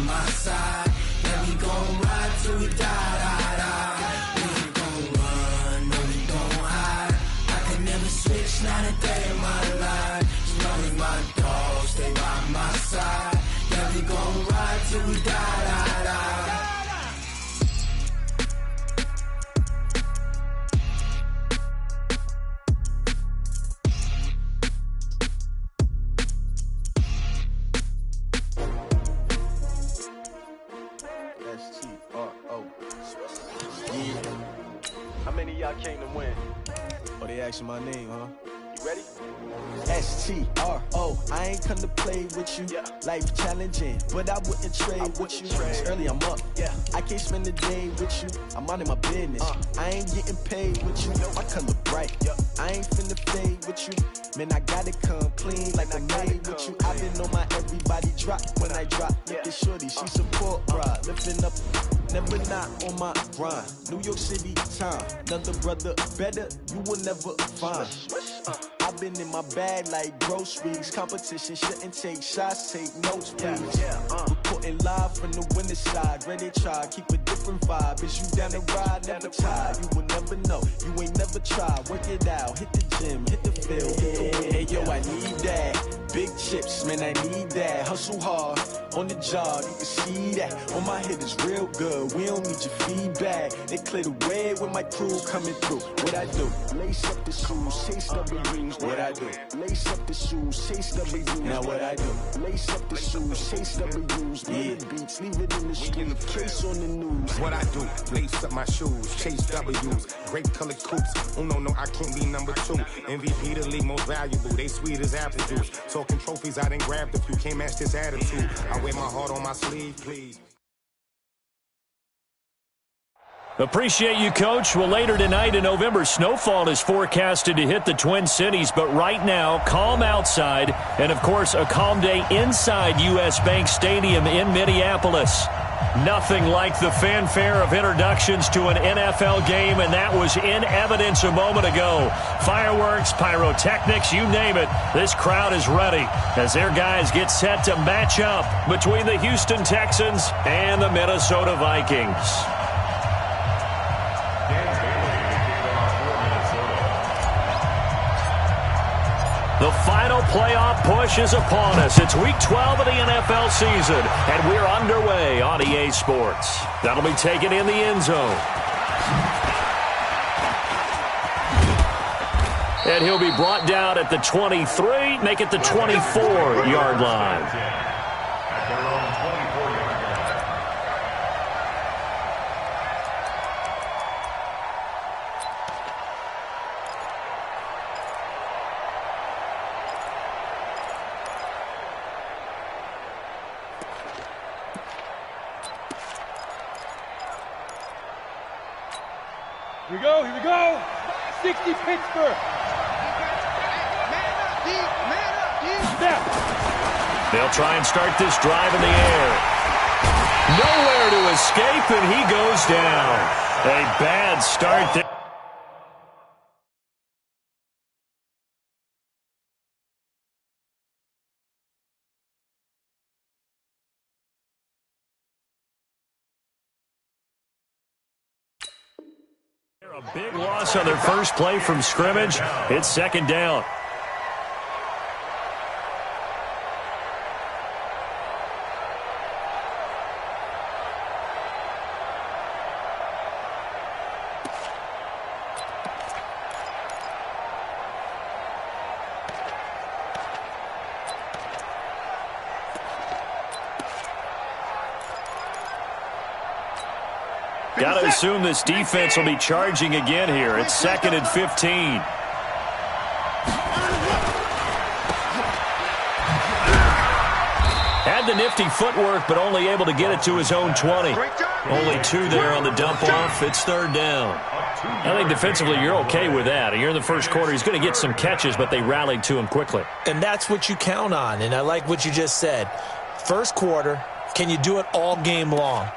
my side. Yeah, we gon' ride till we die. We ain't gon' run, no, we gon' hide. I can never switch, not a day in my life. As long as my dogs stay by my side. Yeah, we gon' ride till we die. How many of y'all came to win? Oh, they asking my name, huh? You ready? S-T-R-O, I ain't come to play with you. Yeah. Life challenging, but I wouldn't trade with you. It's early, I'm up. Yeah. I can't spend the day with you. I'm minding my business. I ain't getting paid with you. My color bright. I ain't finna fade with you. Man, I gotta come clean like I made with you. I've been on my everybody drop when I drop. Look at shorty, she support ride. Lifting up, never not on my grind. New York City time. Another brother better, you will never find. I've been in my bag like groceries. Competition shouldn't take shots, take notes, please. Reporting live from the winter side. Ready to try, keep a different vibe. Is you down the ride, never tired. You will never know, you ain't never tried. Work it out, hit the gym, hit the field, hit the wind. Hey yo, I need that. Big chips, man, I need that. Hustle hard, on the job, you can see that. On my head is real good, we don't need your feedback. They clear the way when my crew coming through. What I do? Lace up the shoes, chase W's. What I do? Lace up the shoes, chase W's. Now what I do? Lace up the shoes, chase W's. Yeah. Beats, leave it in the street, case on the news. What I do? Lace up my shoes, chase W's. Great colored coops. Oh no, I can't be number 2. MVP the league most valuable. They sweet as apple juice. Talking trophies, I done grabbed a few. Can't match this attitude. I wear my heart on my sleeve, please. Appreciate you, Coach. Well, later tonight in November, snowfall is forecasted to hit the Twin Cities, but right now, calm outside, and of course, a calm day inside U.S. Bank Stadium in Minneapolis. Nothing like the fanfare of introductions to an NFL game, and that was in evidence a moment ago. Fireworks, pyrotechnics, you name it. This crowd is ready as their guys get set to match up between the Houston Texans and the Minnesota Vikings. The final playoff push is upon us. It's Week 12 of the NFL season, and we're underway on EA Sports. That'll be taken in the end zone. And he'll be brought down at the 23, make it the 24-yard line. Here we go. 60 Pittsburgh. Step. They'll try and start this drive in the air. Nowhere to escape, and he goes down. A bad start there. A big loss on their first play from scrimmage. It's second down. Got to assume this defense will be charging again here. It's 2nd and 15. Had the nifty footwork, but only able to get it to his own 20. Only 2 there on the dump-off. It's 3rd down. I think defensively you're okay with that. You're in the first quarter. He's going to get some catches, but they rallied to him quickly. And that's what you count on, and I like what you just said. First quarter, can you do it all game long?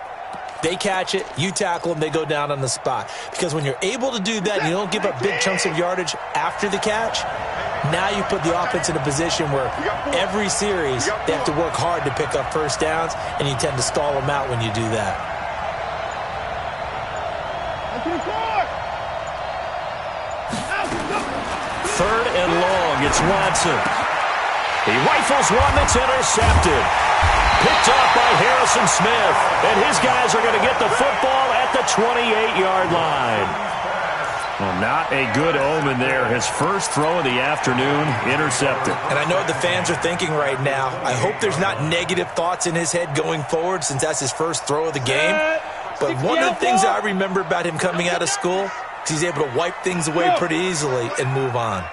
They catch it, you tackle them, they go down on the spot. Because when you're able to do that and you don't give up big chunks of yardage after the catch, Now you put the offense in a position where every series they have to work hard to pick up first downs, and you tend to stall them out when you do that. Third and long, it's Watson. He rifles one that's intercepted. Picked off by Harrison Smith. And his guys are going to get the football at the 28-yard line. Well, not a good omen there. His first throw of the afternoon, intercepted. And I know what the fans are thinking right now. I hope there's not negative thoughts in his head going forward since that's his first throw of the game. But one of the things I remember about him coming out of school is he's able to wipe things away pretty easily and move on.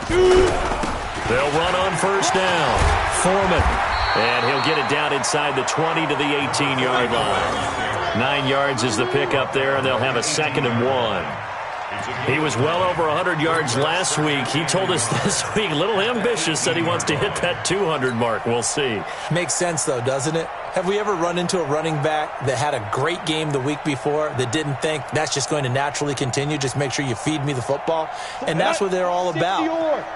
They'll run on first down. Foreman. And he'll get it down inside the 20 to the 18-yard line. 9 yards is the pickup there, and they'll have a 2nd and 1. He was well over 100 yards last week. He told us this week, a little ambitious, said he wants to hit that 200 mark. We'll see. Makes sense, though, doesn't it? Have we ever run into a running back that had a great game the week before that didn't think that's just going to naturally continue? Just make sure you feed me the football. And that's what they're all about.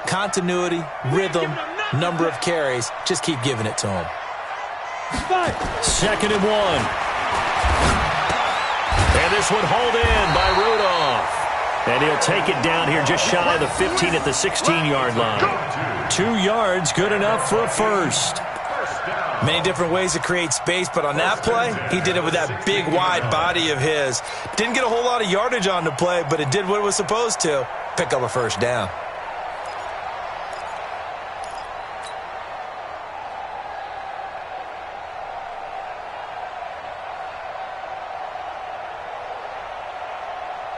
Continuity, rhythm, number of carries. Just keep giving it to him. 2nd and 1. And this one hauled in by Rudolph. And he'll take it down here just shy of the 15 at the 16-yard line. 2 yards, good enough for a first. Many different ways to create space, but on that play, he did it with that big, wide body of his. Didn't get a whole lot of yardage on the play, but it did what it was supposed to. Pick up a first down.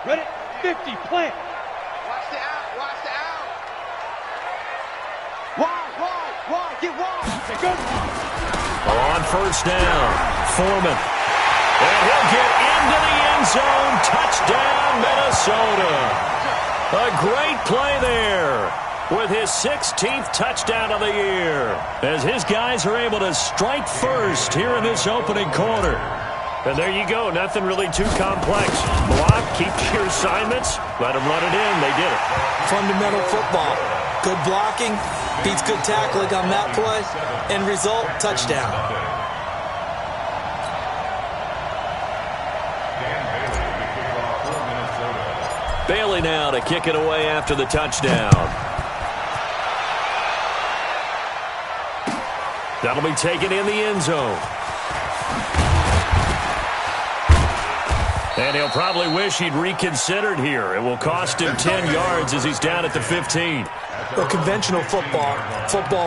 Ready? 50, plant. Watch the out, watch the out. Wide, get wide. They go. On first down, Foreman. And he'll get into the end zone. Touchdown, Minnesota. A great play there with his 16th touchdown of the year as his guys are able to strike first here in this opening quarter. And there you go. Nothing really too complex. Block, keep to your assignments, let them run it in. They did it. Fundamental football. Good blocking beats good tackling on that play. End result, touchdown. Bailey now to kick it away after the touchdown. That'll be taken in the end zone. And he'll probably wish he'd reconsidered here. It will cost him 10 yards as he's down at the 15. Well, conventional football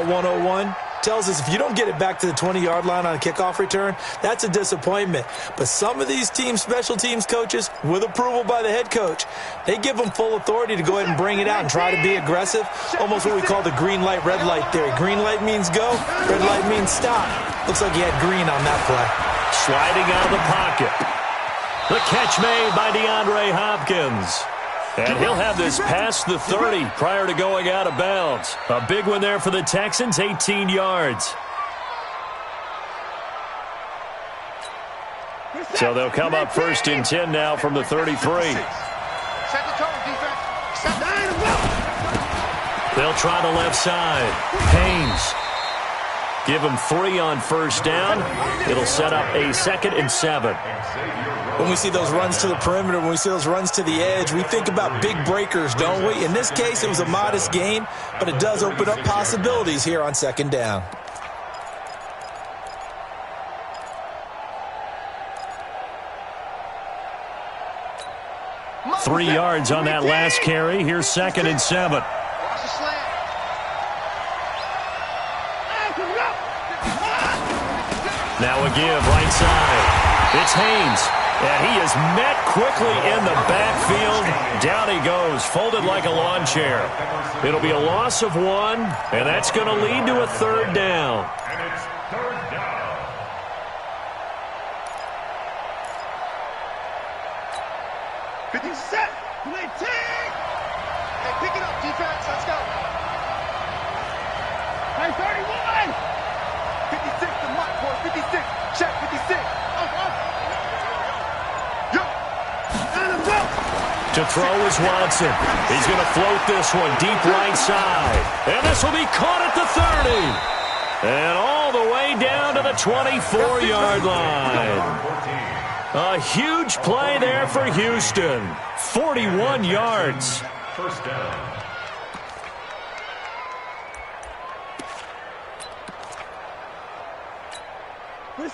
101, tells us if you don't get it back to the 20-yard line on a kickoff return, that's a disappointment. But some of these teams, special teams coaches, with approval by the head coach, they give them full authority to go ahead and bring it out and try to be aggressive. Almost what we call the green light, red light theory. Green light means go, red light means stop. Looks like he had green on that play. Sliding out of the pocket. The catch made by DeAndre Hopkins. And he'll have this past the 30 prior to going out of bounds. A big one there for the Texans, 18 yards. So they'll come up first and 10 now from the 33. Set the tone, defense. Set the They'll try the left side. Haynes. Give him 3 on first down. It'll set up a 2nd and 7. When we see those runs to the perimeter, when we see those runs to the edge, we think about big breakers, don't we? In this case, it was a modest gain, but it does open up possibilities here on 2nd down. Three yards on that last carry. Here's 2nd and 7. Watch the slant. Now a give right side. It's Haynes. And he is met quickly in the backfield. Down he goes, folded like a lawn chair. It'll be a loss of 1, and that's going to lead to a 3rd down. And it's 3rd down. Set. Hey, pick it up, defense. Let's go. Hey, 31. 56, the mark, boy. 56. Check, 56. Yo. To throw is Watson. He's going to float this one deep right side. And this will be caught at the 30. And all the way down to the 24-yard line. A huge play there for Houston. 41 yards. First down.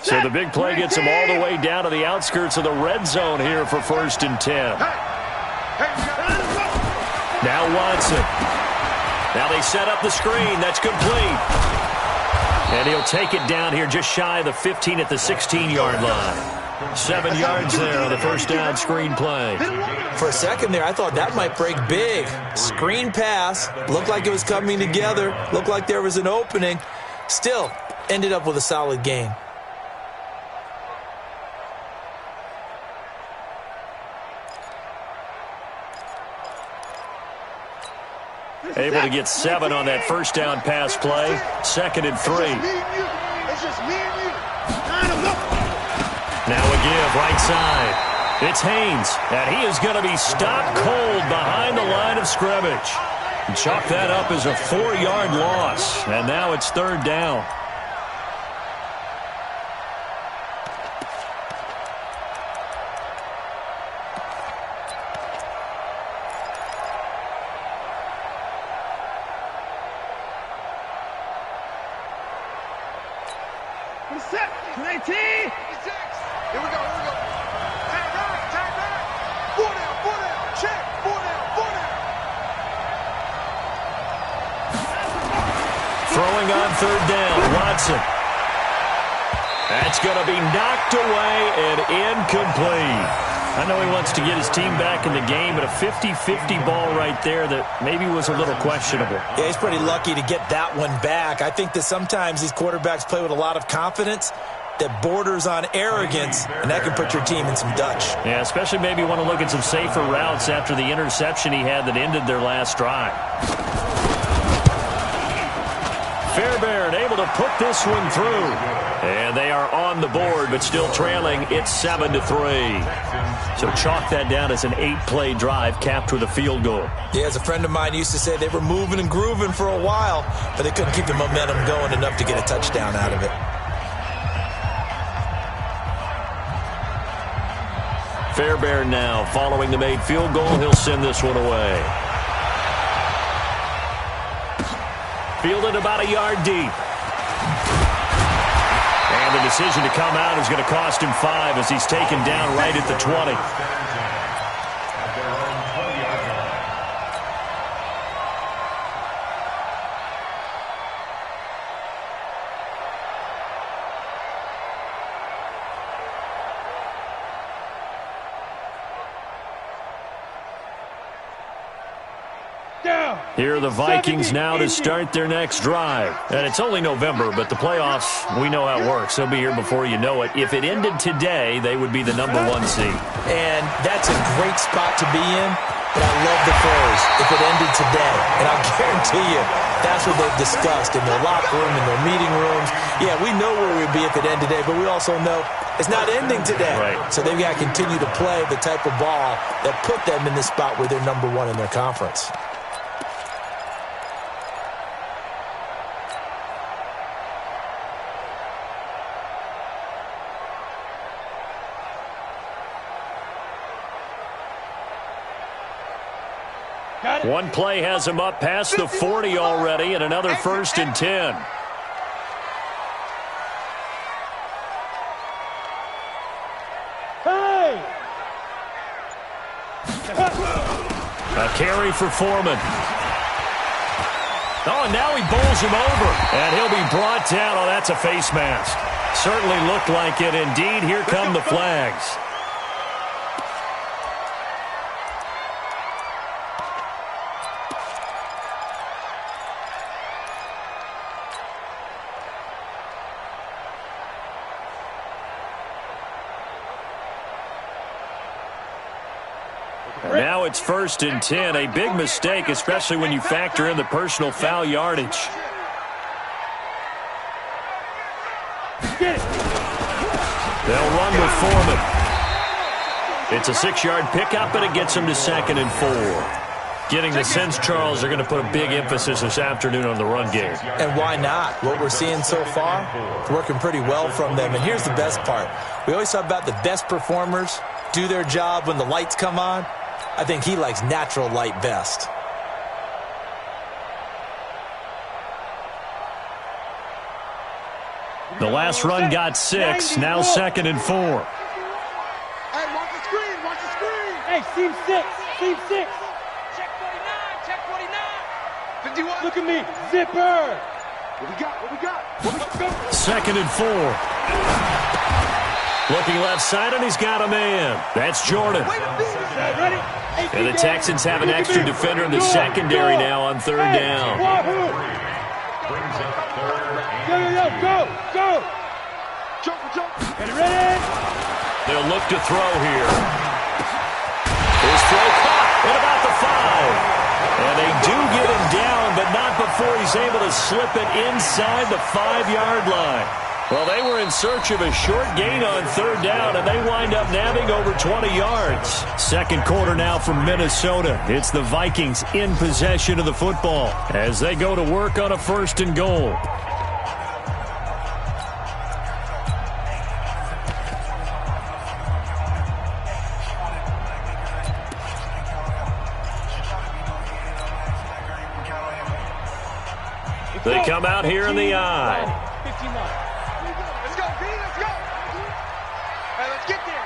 So the big play gets him all the way down to the outskirts of the red zone here for 1st and 10. Now Watson. Now they set up the screen. That's complete. And he'll take it down here just shy of the 15 at the 16-yard line. 7 yards there on the first down screen play. For a second there, I thought that might break big. Screen pass. Looked like it was coming together. Looked like there was an opening. Still, ended up with a solid gain. Able to get 7 on that first down pass play. 2nd and 3. Now a give right side. It's Haynes, and he is going to be stopped cold behind the line of scrimmage. Chalk that up as a 4-yard loss, and now it's 3rd down. Set. 19. 6. Here we go. Time back. 4 down. Check. 4 down. Throwing on 3rd down, Watson. That's going to be knocked away and incomplete. I know he wants to get his team back in the game, but a 50-50 ball right there that maybe was a little questionable. Yeah, he's pretty lucky to get that one back. I think that sometimes these quarterbacks play with a lot of confidence that borders on arrogance, and that can put your team in some Dutch. Yeah, especially maybe want to look at some safer routes after the interception he had that ended their last drive. Fairbairn able to put this one through. And they are on the board, but still trailing. It's 7-3. So chalk that down as an 8-play drive capped with a field goal. Yeah, as a friend of mine used to say, they were moving and grooving for a while, but they couldn't keep the momentum going enough to get a touchdown out of it. Fairbairn now following the made field goal. He'll send this one away. Fielded about a yard deep. And the decision to come out is going to cost him 5 as he's taken down right at the 20. Here are the Vikings now to start their next drive. And it's only November, but the playoffs, we know how it works. They'll be here before you know it. If it ended today, they would be the #1 seed. And that's a great spot to be in, but I love the phrase, if it ended today. And I'll guarantee you, that's what they've discussed in their locker room, in their meeting rooms. Yeah, we know where we'd be if it ended today, but we also know it's not ending today. Right. So they've got to continue to play the type of ball that put them in the spot where they're #1 in their conference. One play has him up past the 40 already, and another 1st and 10. Hey! A carry for Foreman. Oh, and now he bowls him over, and he'll be brought down. Oh, that's a face mask. Certainly looked like it. Indeed, here come the flags. And now it's 1st and 10. A big mistake, especially when you factor in the personal foul yardage. They'll run with Foreman. It's a 6-yard pickup, and it gets them to 2nd and 4. Getting the sense, Charles, they're going to put a big emphasis this afternoon on the run game. And why not? What we're seeing so far, it's working pretty well from them. And here's the best part. We always talk about the best performers do their job when the lights come on. I think he likes natural light best. The last run got 6, now 2nd and 4. Hey, watch the screen, watch the screen. Hey, seam 6, seam 6. Check 49, check 49. 51. Look at me, zipper. What we got, what we got? What we got? 2nd and 4. Looking left side, and he's got a man. That's Jordan. Ready? And the Texans have an extra defender in the secondary now on 3rd down. Go. Ready? They'll look to throw here. His throw caught at about the 5. And they do get him down, but not before he's able to slip it inside the 5-yard line. Well, they were in search of a short gain on 3rd down, and they wind up nabbing over 20 yards. Second quarter now from Minnesota. It's the Vikings in possession of the football as they go to work on a 1st and goal. They come out here in the eye. 59. Let's go, B, let's go. Hey, let's get there.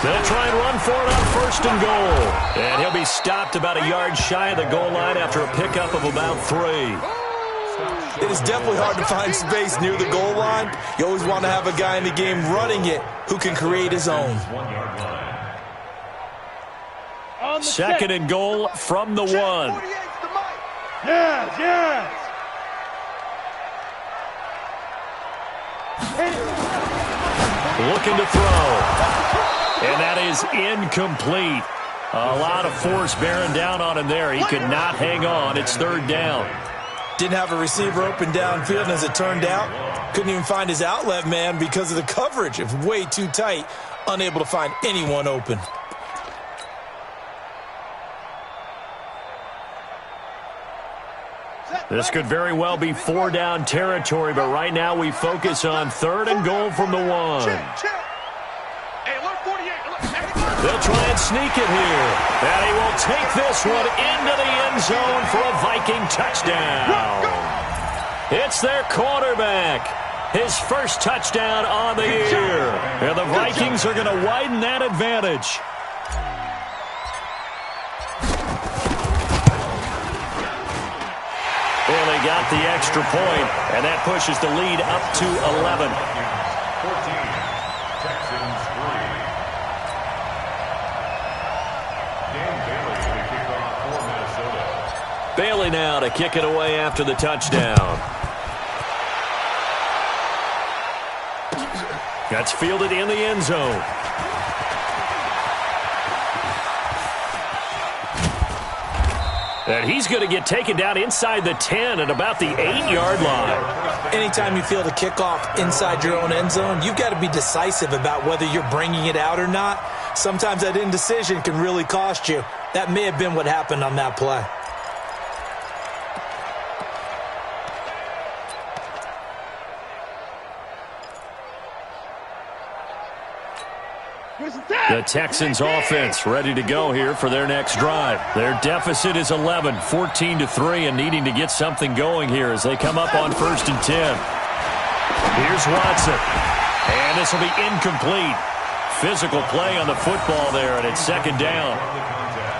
They'll try and run for it on 1st and goal. And he'll be stopped about a yard shy of the goal line after a pickup of about 3. It is definitely hard to find space near the goal line. You always want to have a guy in the game running it who can create his own. 2nd and goal from the 1. Yes. Looking to throw. And that is incomplete. A lot of force bearing down on him there. He could not hang on. It's 3rd down. Didn't have a receiver open downfield, and as it turned out, couldn't even find his outlet man because of the coverage. It was way too tight, unable to find anyone open. This could very well be 4-down territory, but right now we focus on 3rd and goal from the 1. Hey, alert 48. They'll try and sneak it here. And he will take this one into the end zone for a Viking touchdown. It's their quarterback. His first touchdown on the year. And the Vikings are going to widen that advantage. Well, they got the extra point, and that pushes the lead up to 11. 14, Texans 3. Dan Bailey to kick off for Minnesota. Bailey now to kick it away after the touchdown. That's fielded in the end zone. And he's going to get taken down inside the 10 at about the 8-yard line. Anytime you field a kickoff inside your own end zone, you've got to be decisive about whether you're bringing it out or not. Sometimes that indecision can really cost you. That may have been what happened on that play. The Texans offense ready to go here for their next drive. Their deficit is 11, 14-3, and needing to get something going here as they come up on 1st and 10. Here's Watson. And this will be incomplete. Physical play on the football there, and it's 2nd down.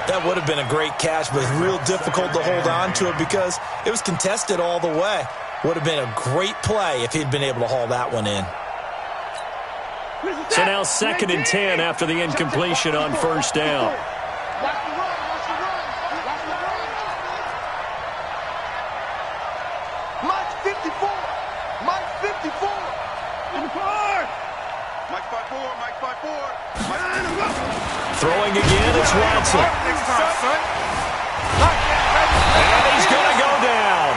That would have been a great catch, but real difficult to hold on to it because it was contested all the way. Would have been a great play if he'd been able to haul that one in. So now 2nd and 10 after the incompletion on 1st down. Watch the run. Mike 54. Mike 54. Mike 54. Throwing again, it's Watson. And he's going to go down.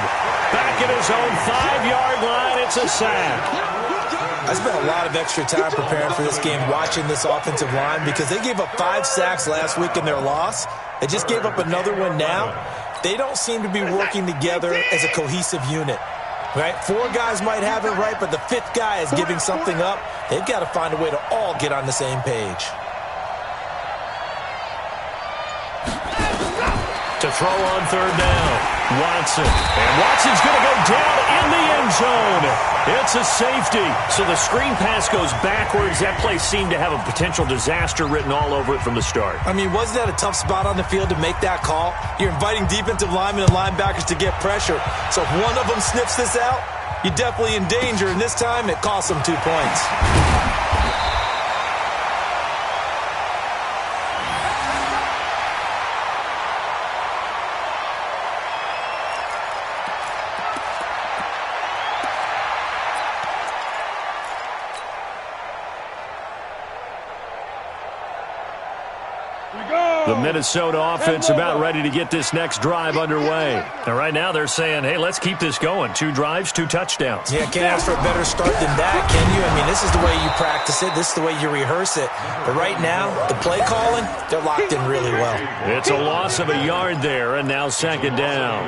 Back at his own 5-yard line, it's a sack. I spent a lot of extra time preparing for this game watching this offensive line because they gave up 5 sacks last week in their loss. They just gave up another one now. They don't seem to be working together as a cohesive unit. Right? 4 guys might have it right, but the 5th guy is giving something up. They've got to find a way to all get on the same page. To throw on third down, Watson. And Watson's going to go down in the end zone. It's a safety. So the screen pass goes backwards. That play seemed to have a potential disaster written all over it from the start. I mean, wasn't that a tough spot on the field to make that call? You're inviting defensive linemen and linebackers to get pressure. So if one of them sniffs this out, you're definitely in danger. And this time, it cost them 2 points. The Minnesota offense about ready to get this next drive underway. And right now they're saying, hey, let's keep this going. 2 drives, 2 touchdowns. Yeah, can't ask for a better start than that, can you? I mean, this is the way you practice it. This is the way you rehearse it. But right now, the play calling, they're locked in really well. It's a loss of a yard there, and now 2nd down.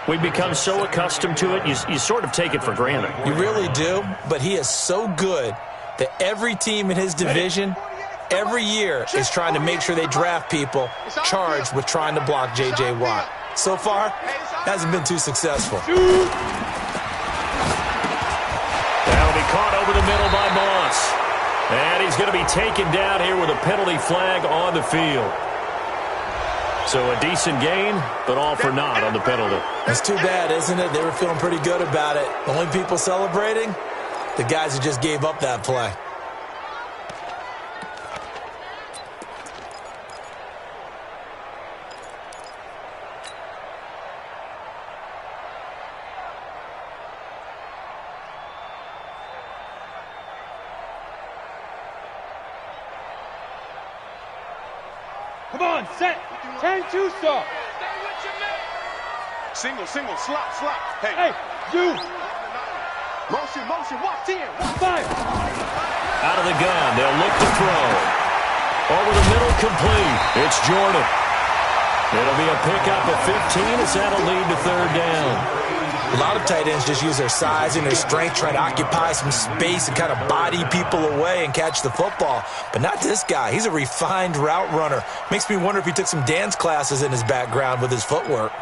We've become so accustomed to it, you sort of take it for granted. You really do, but he is so good that every team in his division every year is trying to make sure they draft people charged with trying to block J.J. Watt. So far, hasn't been too successful. That'll be caught over the middle by Moss. And he's going to be taken down here with a penalty flag on the field. So a decent gain, but all for naught on the penalty. It's too bad, isn't it? They were feeling pretty good about it. The only people celebrating, the guys who just gave up that play. Come on, set. 10-2 stop. Single, slop. Hey, you. Motion, walk in. Fire. Out of the gun, they'll look to throw. Over the middle, complete. It's Jordan. It'll be a pickup of 15 as that'll lead to 3rd down. A lot of tight ends just use their size and their strength, try to occupy some space and kind of body people away and catch the football. But not this guy. He's a refined route runner. Makes me wonder if he took some dance classes in his background with his footwork.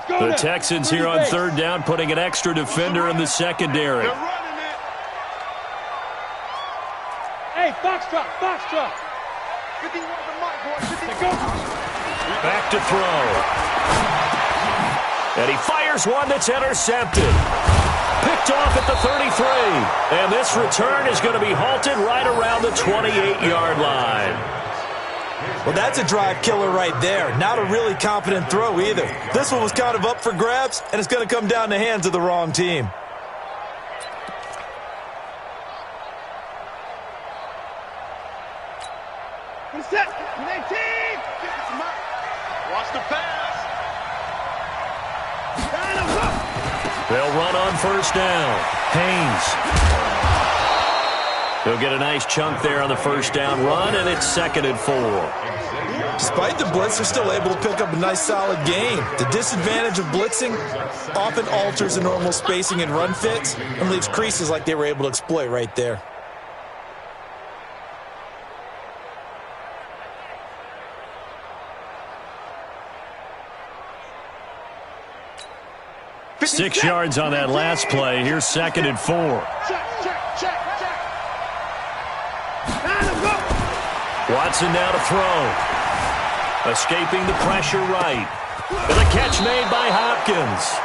The Texans here on 3rd down, putting an extra defender in the secondary. Hey, Foxtrot. Back to throw. And he fires one that's intercepted. Picked off at the 33. And this return is going to be halted right around the 28-yard line. Well, that's a drive killer right there. Not a really confident throw either. This one was kind of up for grabs, and it's going to come down the hands of the wrong team. Set. 19. Watch the pass. They'll run on 1st down. Haynes. They'll get a nice chunk there on the 1st down run, and it's 2nd and 4. Despite the blitz, they're still able to pick up a nice, solid gain. The disadvantage of blitzing often alters the normal spacing and run fits and leaves creases like they were able to exploit right there. Six yards on that last play. Here's 2nd and 4. Check. Watson now to throw. Escaping the pressure right. And a catch made by Hopkins.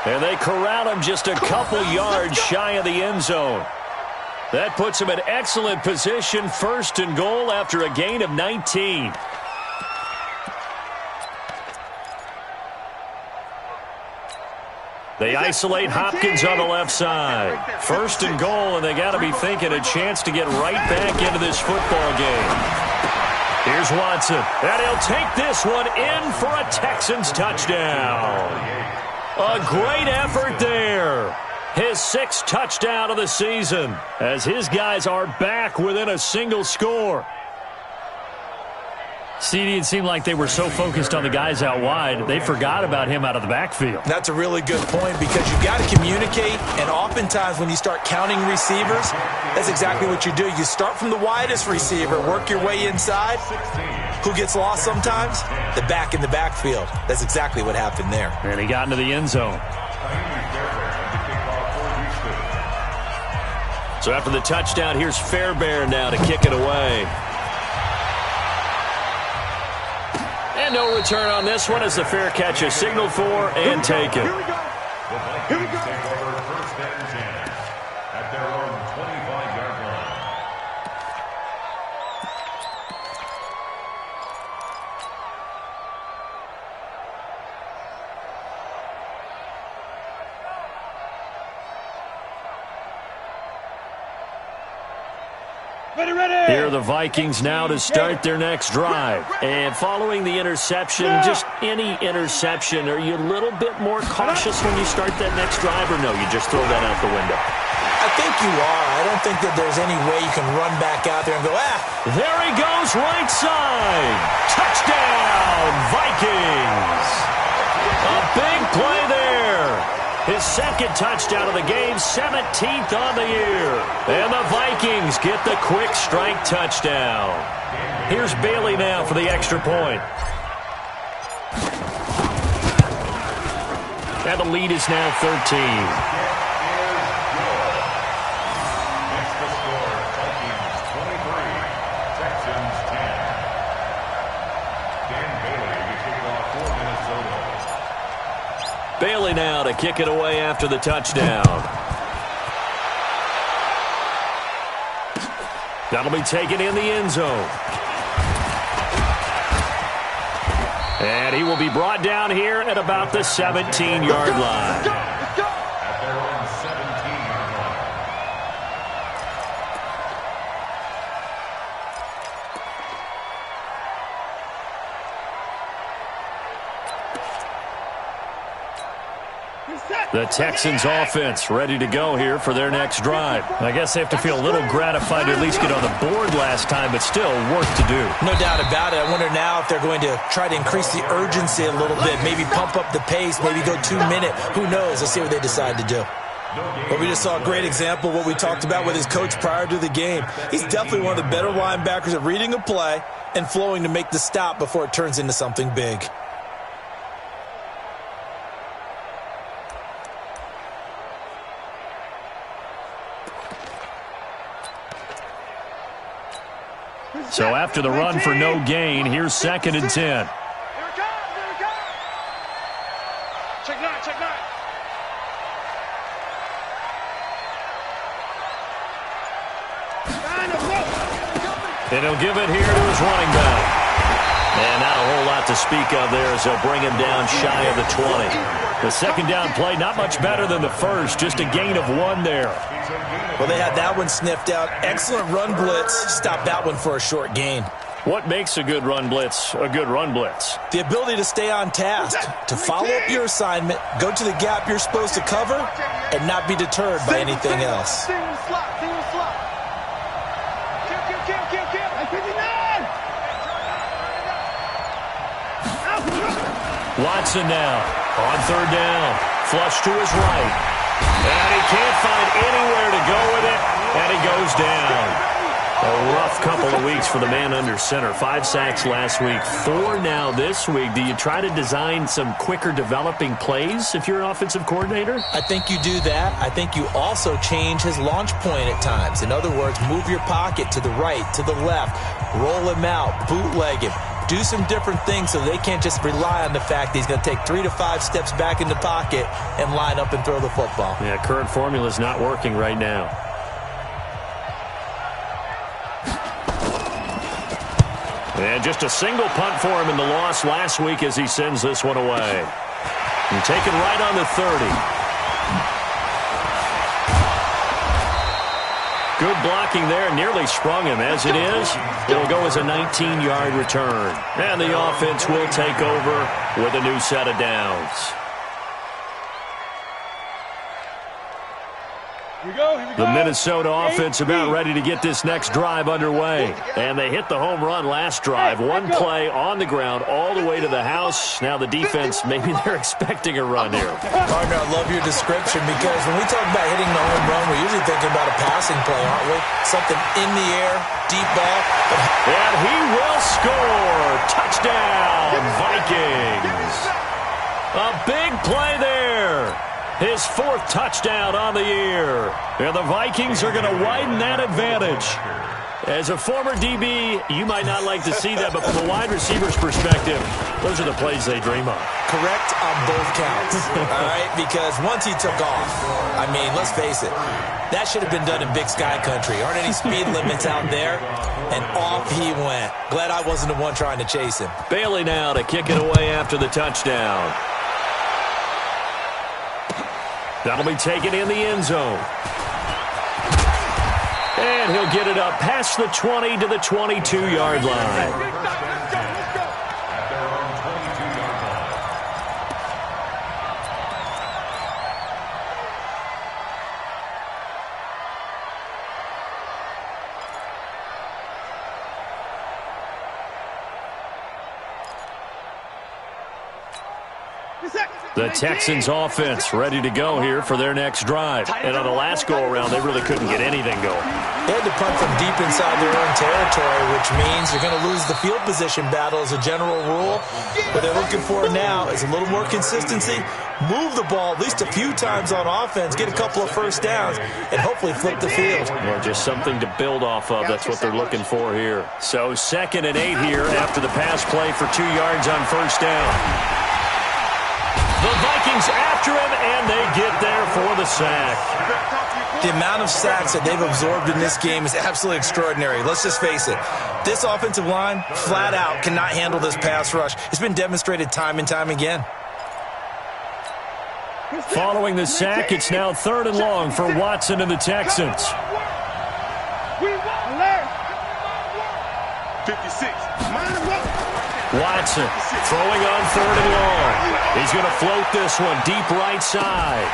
And they corral him just a couple yards shy of the end zone. That puts him in excellent position, 1st and goal after a gain of 19. They isolate Hopkins on the left side. 1st and goal, and they got to be thinking a chance to get right back into this football game. Here's Here's Watson, and he'll take this one in for a Texans touchdown. A great effort there. His 6th touchdown of the season as his guys are back within a single score. CD, it seemed like they were so focused on the guys out wide, they forgot about him out of the backfield. That's a really good point because you've got to communicate, and oftentimes when you start counting receivers, that's exactly what you do. You start from the widest receiver, work your way inside. Who gets lost sometimes? The back in the backfield. That's exactly what happened there. And he got into the end zone. So after the touchdown, here's Fairbairn now to kick it away. And no return on this one as the fair catch is signaled for and taken. The Vikings take over 1st and 10 at their own 25-yard line. Here are the Vikings now to start their next drive. And following the interception, just any interception, are you a little bit more cautious when you start that next drive, or no, you just throw that out the window? I think you are. I don't think that there's any way you can run back out there and go, There he goes, right side. Touchdown, Vikings. A big play there. His 2nd touchdown of the game, 17th on the year. And the Vikings get the quick strike touchdown. Here's Bailey now for the extra point. And the lead is now 13. Bailey now to kick it away after the touchdown. That'll be taken in the end zone. And he will be brought down here at about the 17-yard line. At their own 17-yard line. The Texans offense ready to go here for their next drive. I guess they have to feel a little gratified to at least get on the board last time, but still work to do. No doubt about it. I wonder now if they're going to try to increase the urgency a little bit, maybe pump up the pace, maybe go 2-minute. Who knows? Let's see what they decide to do. But we just saw a great example of what we talked about with his coach prior to the game. He's definitely one of the better linebackers at reading a play and flowing to make the stop before it turns into something big. So after the run for no gain, here's 2nd and 10. Here it comes. Check 9, check 9. And he'll give it here to his running back. And not a whole lot to speak of there as they'll bring him down shy of the 20. The 2nd down play, not much better than the first, just a gain of 1 there. Well, they had that one sniffed out. Excellent run blitz. Stopped that one for a short gain. What makes a good run blitz a good run blitz? The ability to stay on task, to follow up your assignment, go to the gap you're supposed to cover, and not be deterred by anything else. Single slot, single slot. Kill. 59! Watson now on 3rd down. Flush to his right. And he can't find anywhere to go with it, and he goes down. A rough couple of weeks for the man under center. 5 sacks last week, 4 now this week. Do you try to design some quicker developing plays if you're an offensive coordinator? I think you do that. I think you also change his launch point at times. In other words, move your pocket to the right, to the left, roll him out, bootleg him. Do some different things so they can't just rely on the fact that he's going to take 3 to 5 steps back in the pocket and line up and throw the football. Yeah, current formula is not working right now. And just a single punt for him in the loss last week as he sends this one away. And taken right on the 30. Good blocking there. Nearly sprung him. As it is, it'll go as a 19-yard return. And the offense will take over with a new set of downs. The Minnesota offense about ready to get this next drive underway. And they hit the home run last drive. One play on the ground all the way to the house. Now the defense, maybe they're expecting a run here. Partner, I love your description because when we talk about hitting the home run, we're usually thinking about a passing play, aren't we? Something in the air, deep ball. And he will score. Touchdown, Vikings. A big play there. His 4th touchdown on the year. And the Vikings are going to widen that advantage. As a former DB, you might not like to see that, but from a wide receiver's perspective, those are the plays they dream of. Correct on both counts, all right? Because once he took off, I mean, let's face it, that should have been done in Big Sky Country. Aren't any speed limits out there? And off he went. Glad I wasn't the one trying to chase him. Bailey now to kick it away after the touchdown. That'll be taken in the end zone. And he'll get it up past the 20 to the 22-yard line. The Texans offense ready to go here for their next drive. And on the last go-around, they really couldn't get anything going. They had to punt from deep inside their own territory, which means they're going to lose the field position battle as a general rule. What they're looking for now is a little more consistency, move the ball at least a few times on offense, get a couple of first downs, and hopefully flip the field. Yeah, just something to build off of. That's what they're looking for here. So 2nd and 8 here after the pass play for 2 yards on first down. The Vikings after him, and they get there for the sack. The amount of sacks that they've absorbed in this game is absolutely extraordinary. Let's just face it. This offensive line, flat out, cannot handle this pass rush. It's been demonstrated time and time again. Following the sack, it's now 3rd and long for Watson and the Texans. 56. Watson throwing on 3rd and long. He's going to float this one deep right side.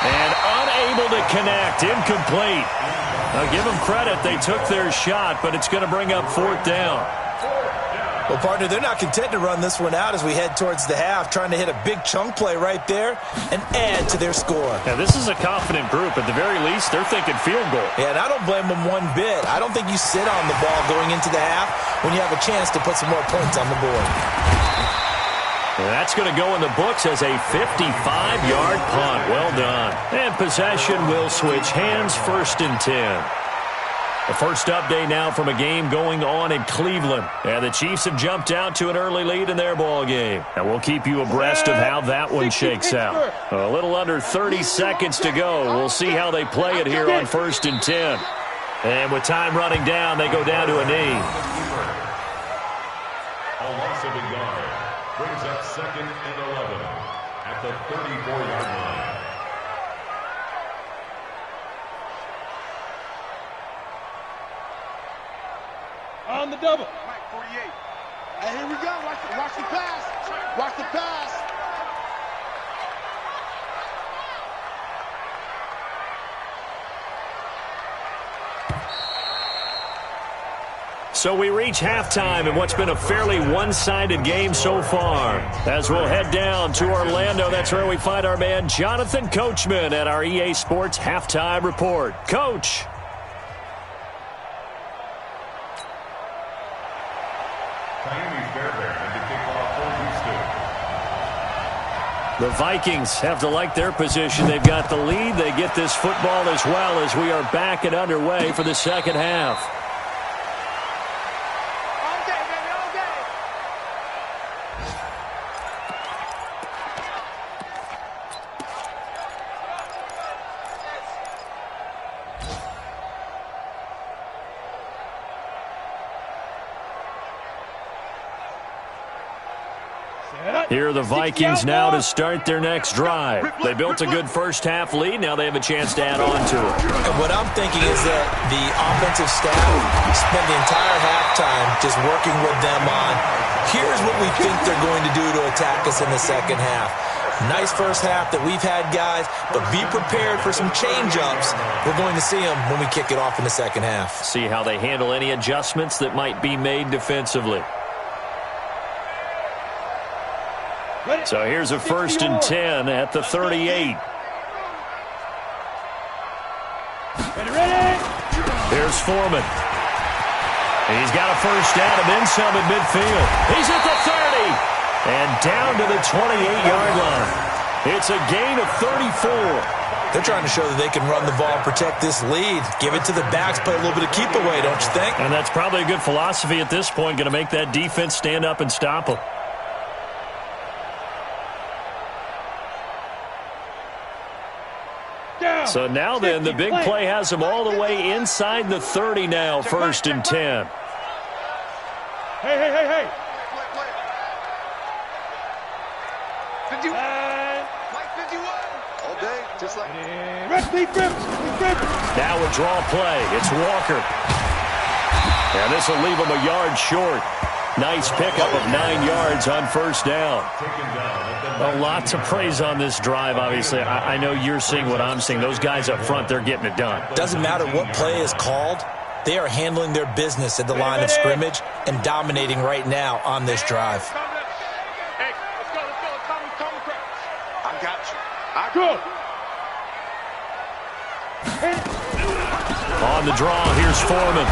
And unable to connect. Incomplete. Now give them credit. They took their shot, but it's going to bring up 4th down. Well, partner, they're not content to run this one out as we head towards the half, trying to hit a big chunk play right there and add to their score. Now, this is a confident group. At the very least, they're thinking field goal. Yeah, and I don't blame them one bit. I don't think you sit on the ball going into the half when you have a chance to put some more points on the board. And that's going to go in the books as a 55-yard punt. Well done. And possession will switch hands, 1st and 10. The first update now from a game going on in Cleveland. And the Chiefs have jumped out to an early lead in their ball game. And we'll keep you abreast of how that one shakes out. A little under 30 seconds to go. We'll see how they play it here on 1st and 10. And with time running down, they go down to a knee. A loss of a yard brings up 2nd and 11 at the 34-yard line. On the double. 48. Hey, here we go. Watch the pass. Watch the pass. So we reach halftime in what's been a fairly one-sided game so far. As we'll head down to Orlando, that's where we find our man Jonathan Coachman at our EA Sports Halftime Report. Coach. The Vikings have to like their position. They've got the lead. They get this football as well as we are back and underway for the 2nd half. All day, baby, all day. Here are the Vikings now to start their next drive. They built a good first-half lead. Now they have a chance to add on to it. And what I'm thinking is that the offensive staff spent the entire halftime just working with them on, here's what we think they're going to do to attack us in the second half. Nice first half that we've had, guys, but be prepared for some change-ups. We're going to see them when we kick it off in the second half. See how they handle any adjustments that might be made defensively. So here's a 1st and 10 at the 38. Here's Foreman. He's got a first down and then some at midfield. He's at the 30 and down to the 28-yard line. It's a gain of 34. They're trying to show that they can run the ball, protect this lead, give it to the backs, play a little bit of keep away, don't you think? And that's probably a good philosophy at this point, going to make that defense stand up and stop them. So now then, the big play has them all the way inside the 30 now, 1st and 10. Hey. 51. All day, just like... Now a draw play. It's Walker. And this will leave him a yard short. Nice pickup of 9 yards on 1st down. A lot to praise on this drive, obviously. I know you're seeing what I'm seeing. Those guys up front, they're getting it done. Doesn't matter what play is called. They are handling their business at the line of scrimmage and dominating right now on this drive. Hey, let's go. I got you. On the draw, here's Foreman.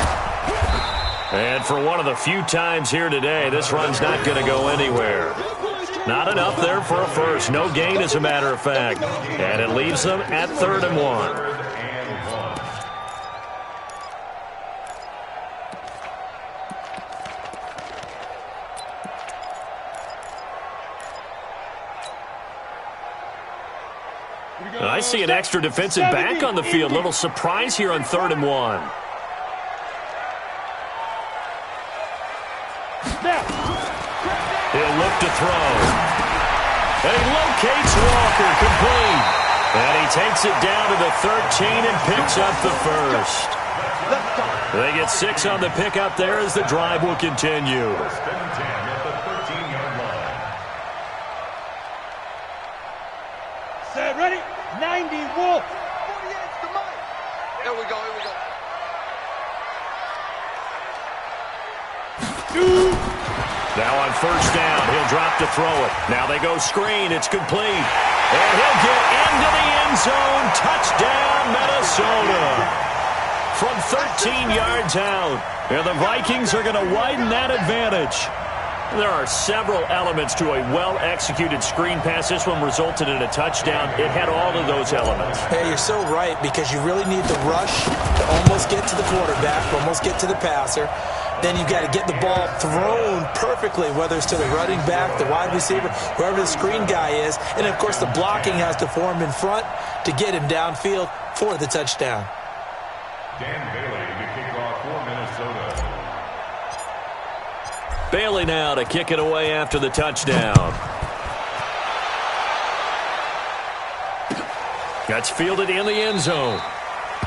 And for one of the few times here today, this run's not going to go anywhere. Not enough there for a first. No gain, as a matter of fact. And it leaves them at 3rd and 1. I see an extra defensive back on the field. Little surprise here on 3rd and 1. He'll look to throw. And he locates Walker, complete. And he takes it down to the 13 and picks up the first. They get 6 on the pickup there as the drive will continue. Set, ready? 90, Wolf. 48's the mic. Here we go. Now on 1st down, he'll drop to throw it. Now they go screen. It's complete. And he'll get into the end zone. Touchdown, Minnesota. From 13 yards out. And the Vikings are going to widen that advantage. There are several elements to a well-executed screen pass. This one resulted in a touchdown. It had all of those elements. Hey, you're so right, because you really need the rush to almost get to the quarterback, almost get to the passer. Then you've got to get the ball thrown perfectly, whether it's to the running back, the wide receiver, whoever the screen guy is. And, of course, the blocking has to form in front to get him downfield for the touchdown. Dan Bailey to kick off for Minnesota. Bailey now to kick it away after the touchdown. That's fielded in the end zone.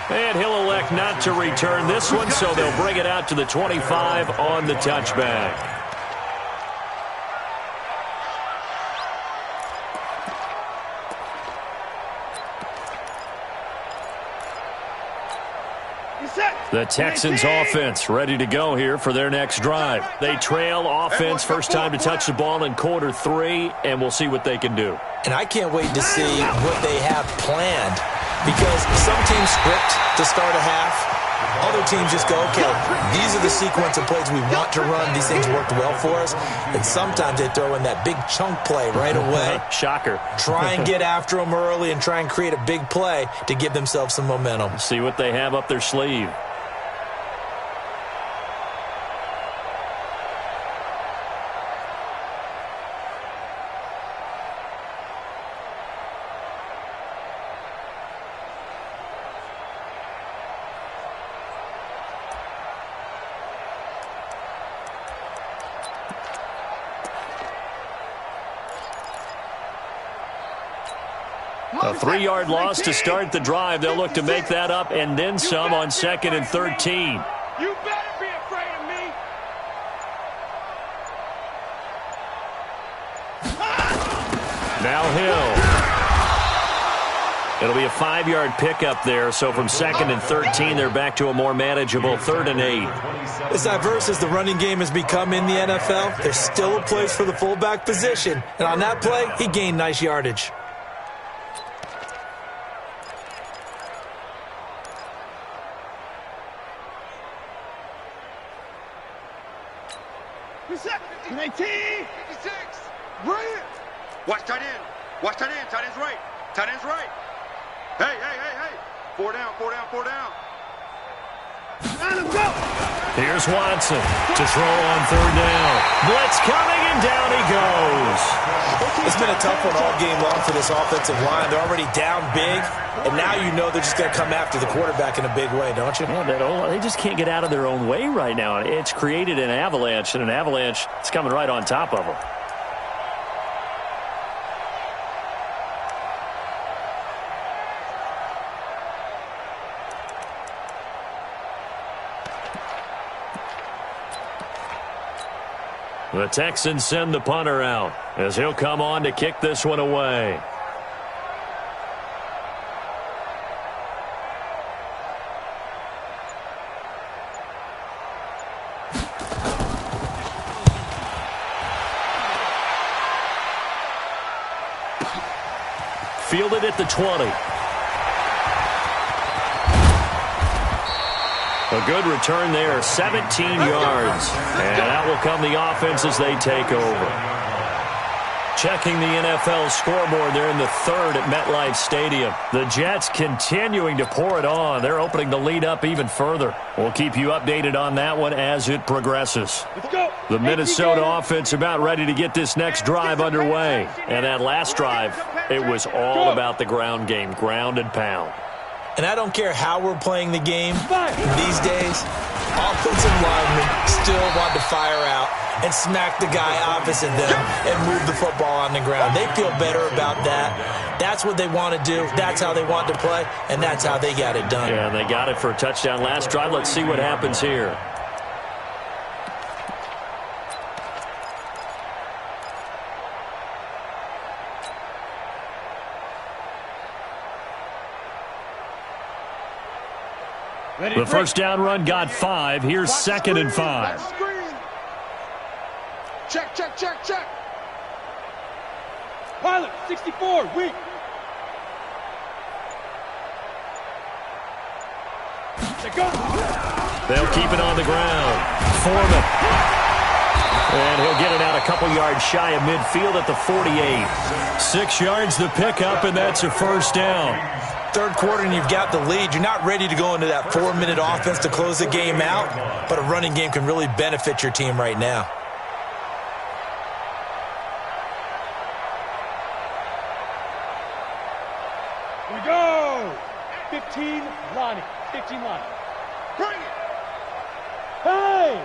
And he'll elect not to return this one, so they'll bring it out to the 25 on the touchback. The Texans offense ready to go here for their next drive. They trail offense, first time to touch the ball in quarter 3, and we'll see what they can do. And I can't wait to see what they have planned, because some teams script to start a half. Other teams just go, okay, these are the sequence of plays we want to run. These things worked well for us. And sometimes they throw in that big chunk play right away. Shocker. Try and get after them early and try and create a big play to give themselves some momentum. See what they have up their sleeve. A 3-yard loss to start the drive. They'll look to make that up and then some on 2nd and 13. You better be afraid of me. Now Hill. It'll be a 5-yard pickup there, so from 2nd and 13, they're back to a more manageable 3rd and 8. As diverse as the running game has become in the NFL, there's still a place for the fullback position. And on that play, he gained nice yardage. Watch tight end. Watch tight end. Tight end's right. Tight end's right. Hey. 4 down. Let him go. Here's Watson to throw on 3rd down. Blitz coming, and down he goes. It's been a tough one all game long for this offensive line. They're already down big, and now you know they're just going to come after the quarterback in a big way, don't you? Yeah, they just can't get out of their own way right now. It's created an avalanche, and an avalanche is coming right on top of them. The Texans send the punter out as he'll come on to kick this one away. Fielded at the 20. A good return there, 17 yards. And that will come the offense as they take over. Checking the NFL scoreboard, they're in the 3rd at MetLife Stadium. The Jets continuing to pour it on. They're opening the lead up even further. We'll keep you updated on that one as it progresses. Let's go. The Minnesota offense about ready to get this next drive underway. And that last drive, it was all about the ground game, ground and pound. And I don't care how we're playing the game these days, offensive linemen still want to fire out and smack the guy opposite them and move the football on the ground. They feel better about that. That's what they want to do. That's how they want to play, and that's how they got it done. Yeah, and they got it for a touchdown last drive. Let's see what happens here. The first down run got 5. Here's 2nd and 5. Check. Pilot, 64, weak. They'll keep it on the ground. Foreman. And he'll get it out a couple yards shy of midfield at the 48. 6 yards the pickup, and that's a first down. 3rd quarter and you've got the lead. You're not ready to go into that 4-minute offense to close the game out, but a running game can really benefit your team right now. Here we go. 15, Lonnie. 15, Lonnie. Bring it. Hey.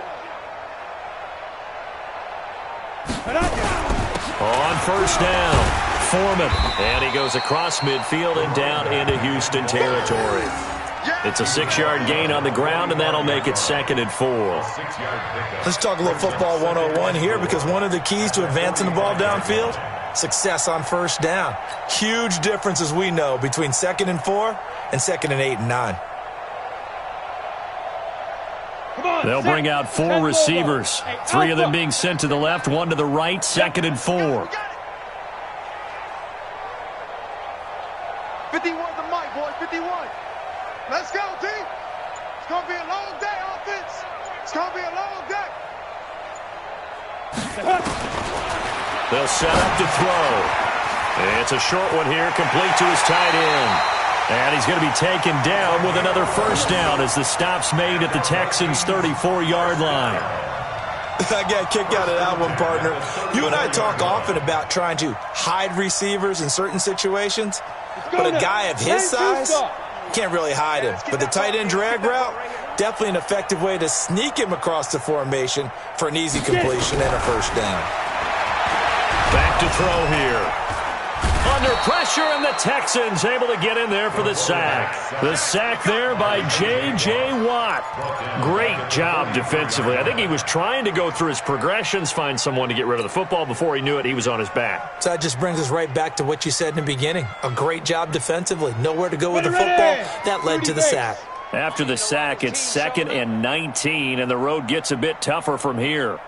On first down. Foreman, and he goes across midfield and down into Houston territory. It's a 6-yard gain on the ground, and that'll make it 2nd and 4. Let's talk a little football 101 here, because one of the keys to advancing the ball downfield, success on first down. Huge difference, as we know, between 2nd and 4 and 2nd and 8 and 9. They'll bring out 4 receivers, 3 of them being sent to the left, 1 to the right, 2nd and 4. 51 the mic, boys. 51. Let's go, team. It's going to be a long day, offense. It's going to be a long day. They'll set up to throw. It's a short one here, complete to his tight end. And he's going to be taken down with another first down as the stop's made at the Texans' 34-yard line. I got a kick out of that one, partner. You and I talk often about trying to hide receivers in certain situations. But a guy of his size, can't really hide him. But the tight end drag route, definitely an effective way to sneak him across the formation for an easy completion and a first down. Back to throw here. Under pressure, and the Texans able to get in there for the sack. The sack there by J.J. Watt. Great job defensively. I think he was trying to go through his progressions, find someone to get rid of the football. Before he knew it, he was on his back. So that just brings us right back to what you said in the beginning. A great job defensively. Nowhere to go with the football. That led to the sack. After the sack, it's 2nd and 19, and the road gets a bit tougher from here.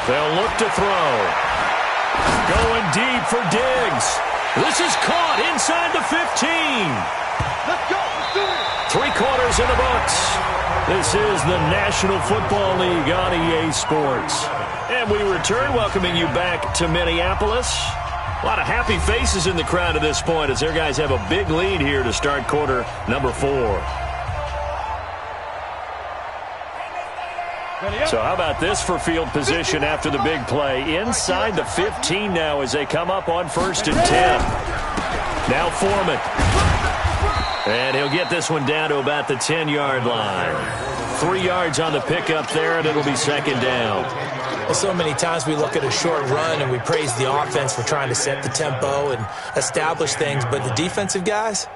They'll look to throw. Going deep for Diggs. This is caught inside the 15. Let's go. Let's do it. 3 quarters in the books. This is the National Football League on EA Sports. And we return, welcoming you back to Minneapolis. A lot of happy faces in the crowd at this point as their guys have a big lead here to start quarter number 4. So how about this for field position after the big play? Inside the 15 now as they come up on 1st and 10. Now Foreman. And he'll get this one down to about the 10-yard line. 3 yards on the pickup there, and it'll be 2nd down. Well, so many times we look at a short run and we praise the offense for trying to set the tempo and establish things, but the defensive guys,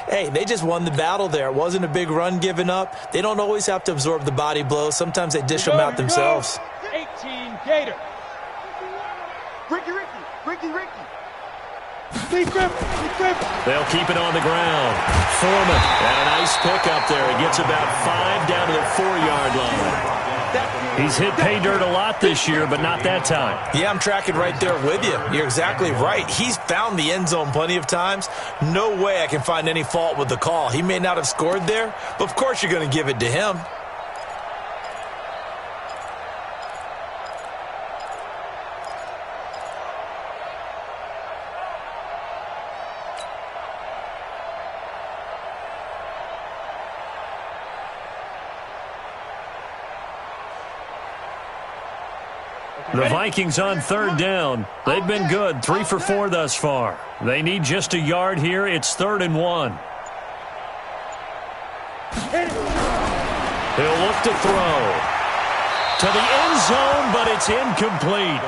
hey, they just won the battle there. It wasn't a big run given up. They don't always have to absorb the body blows. Sometimes they dish them out themselves. 18 Gator. Ricky. They'll keep it on the ground. Foreman, and a nice pick up there. He gets about 5 down to the 4-yard line. He's hit pay dirt a lot this year, but not that time. Yeah, I'm tracking right there with you. You're exactly right. He's found the end zone plenty of times. No way I can find any fault with the call. He may not have scored there, but of course you're going to give it to him. The Vikings on 3rd down. They've been good, 3 for 4 thus far. They need just a yard here. It's 3rd and 1. He'll look to throw. To the end zone, but it's incomplete.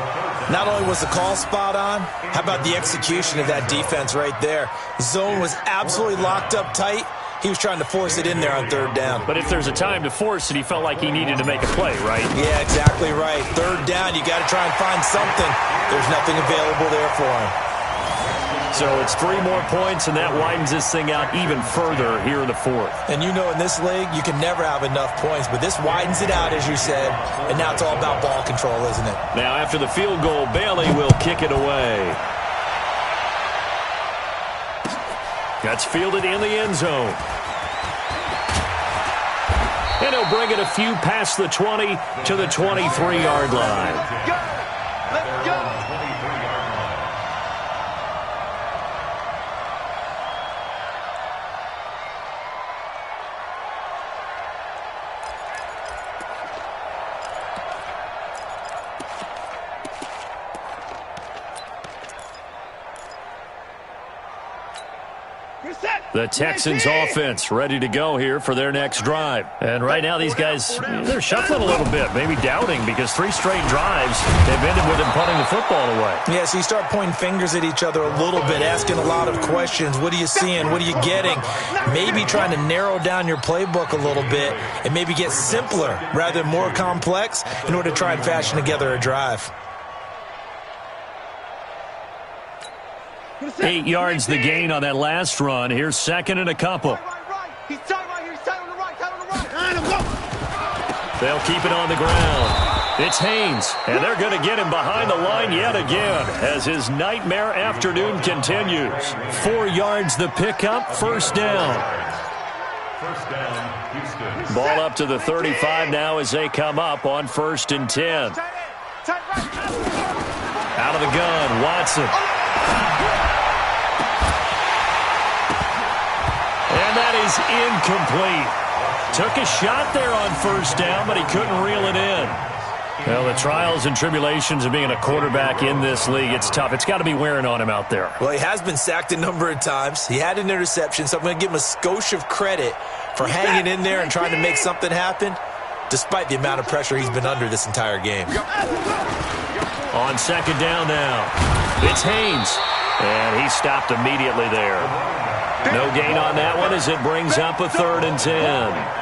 Not only was the call spot on, how about the execution of that defense right there? Zone was absolutely locked up tight. He was trying to force it in there on 3rd down. But if there's a time to force it, he felt like he needed to make a play, right? Yeah, exactly right. 3rd down, you got to try and find something. There's nothing available there for him. So it's 3 more points, and that widens this thing out even further here in the 4th. And you know in this league, you can never have enough points, but this widens it out, as you said, and now it's all about ball control, isn't it? Now after the field goal, Bailey will kick it away. That's fielded in the end zone. And he'll bring it a few past the 20 to the 23-yard line. Let's go. The Texans offense ready to go here for their next drive. And right now these guys, they're shuffling a little bit, maybe doubting, because 3 straight drives have ended with them punting the football away. Yeah, so you start pointing fingers at each other a little bit, asking a lot of questions. What are you seeing? What are you getting? Maybe trying to narrow down your playbook a little bit and maybe get simpler rather than more complex in order to try and fashion together a drive. 8 yards the gain on that last run. Here's 2nd and a couple. He's tight right here. He's tight on the right. Tight on the right. They'll keep it on the ground. It's Haynes, and they're going to get him behind the line yet again as his nightmare afternoon continues. 4 yards the pickup, 1st down. First down, Houston. Ball up to the 35 now as they come up on 1st and 10. Out of the gun, Watson. And that is incomplete. Took a shot there on 1st down, but he couldn't reel it in. Well, the trials and tribulations of being a quarterback in this league, it's tough. It's got to be wearing on him out there. Well, he has been sacked a number of times. He had an interception, so I'm going to give him a skosh of credit for hanging in there and trying to make something happen. despite the amount of pressure he's been under this entire game. On second down now, it's Haynes, and he stopped immediately there. No gain on that one as it brings up a 3rd and 10.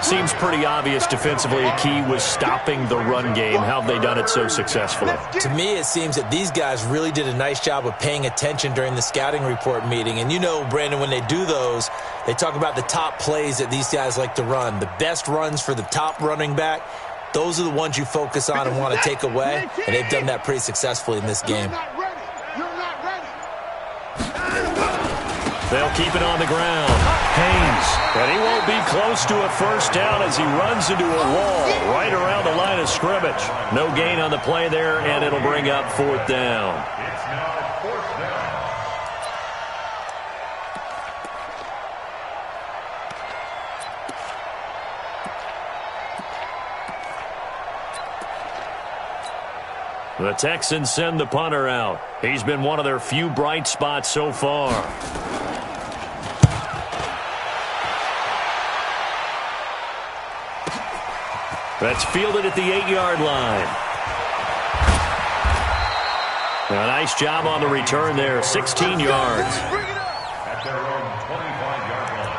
Seems pretty obvious defensively a key was stopping the run game. How have they done it so successfully? To me, it seems that these guys really did a nice job of paying attention during the scouting report meeting. And you know, Brandon, when they do those, they talk about the top plays that these guys like to run. The best runs for the top running back, those are the ones you focus on and want to take away. And they've done that pretty successfully in this game. They'll keep it on the ground. Haynes, and he won't be close to a first down as he runs into a wall right around the line of scrimmage. No gain on the play there, and it'll bring up 4th down. It's now 4th down. The Texans send the punter out. He's been one of their few bright spots so far. That's fielded at the 8-yard line. A nice job on the return there, 16 yards. At their own 25-yard line.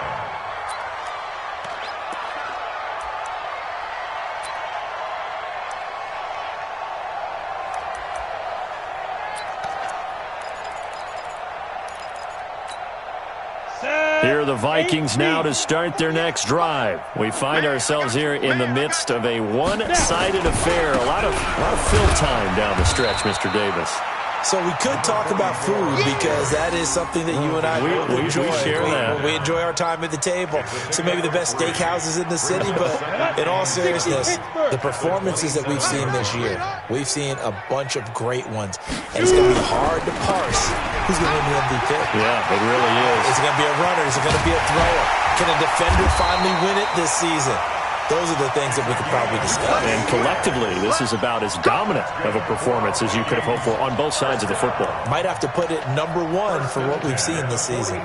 Here are the Vikings now to start their next drive. We find ourselves here in the midst of a one-sided affair. A lot of fill time down the stretch, Mr. Davis. So we could talk about food because that is something that you and I enjoy. We share that. We enjoy our time at the table. So maybe the best steakhouses in the city, but in all seriousness, the performances that we've seen this year, we've seen a bunch of great ones. And it's going to be hard to parse who's going to win the MVP. Yeah, it really is. Is it going to be a runner? Is it going to be a thrower? Can a defender finally win it this season? Those are the things that we could probably discuss. And collectively, this is about as dominant of a performance as you could have hoped for on both sides of the football. Might have to put it number 1 for what we've seen this season.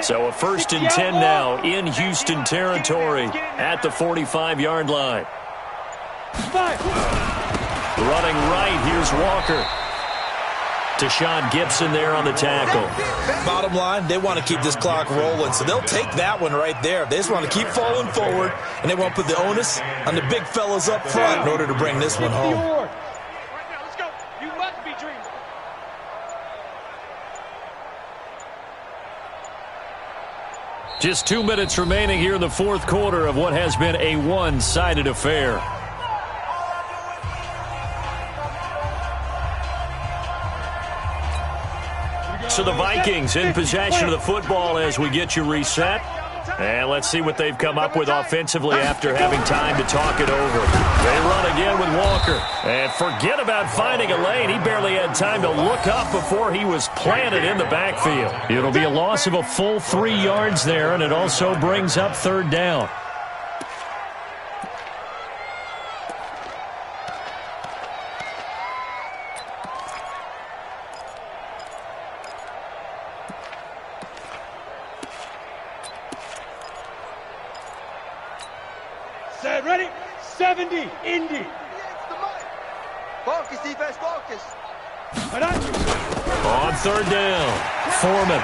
So a 1st and 10 now in Houston territory at the 45-yard line. Running right, here's Walker. Deshaun Gibson there on the tackle. Bottom line, they want to keep this clock rolling, so they'll take that one right there. They just want to keep falling forward, and they want to put the onus on the big fellas up front in order to bring this one home. Right now, let's go. You must be dreaming. Just 2 minutes remaining here in the 4th quarter of what has been a one-sided affair. So the Vikings in possession of the football as we get you reset. And let's see what they've come up with offensively after having time to talk it over. They run again with Walker. And forget about finding a lane. He barely had time to look up before he was planted in the backfield. It'll be a loss of a full 3 yards there, and it also brings up 3rd down. Set, ready? 70, Indy. Focus, defense, focus. On 3rd down, Foreman.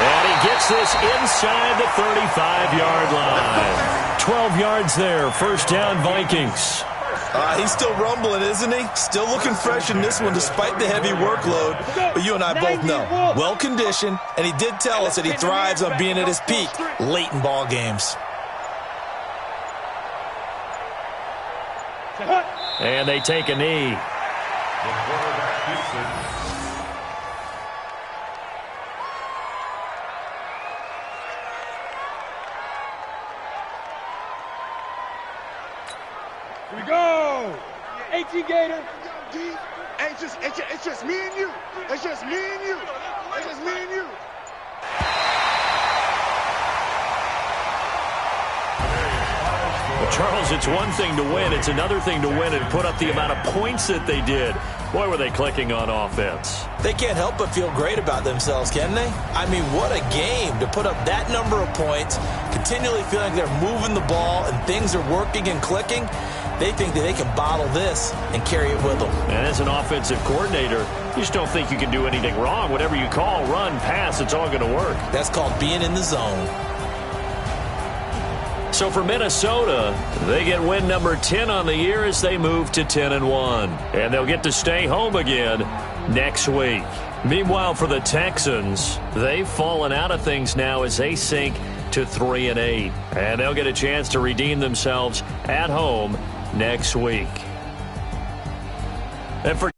And he gets this inside the 35-yard line. 12 yards there, 1st down Vikings. He's still rumbling, isn't he? Still looking fresh in this one despite the heavy workload. But you and I both know, well-conditioned, and he did tell us that he thrives on being at his peak late in ball games. And they take a knee. The quarterback keeps it. Here we go. 18 Gator. It's just me and you. It's just me and you. It's just me and you. Charles, it's one thing to win. It's another thing to win and put up the amount of points that they did. Boy, were they clicking on offense. They can't help but feel great about themselves, can they? I mean, what a game to put up that number of points, continually feeling like they're moving the ball and things are working and clicking. They think that they can bottle this and carry it with them. And as an offensive coordinator, you just don't think you can do anything wrong. Whatever you call, run, pass, it's all going to work. That's called being in the zone. So for Minnesota, they get win number 10 on the year as they move to 10-1. And they'll get to stay home again next week. Meanwhile, for the Texans, they've fallen out of things now as they sink to 3-8. And they'll get a chance to redeem themselves at home next week. And for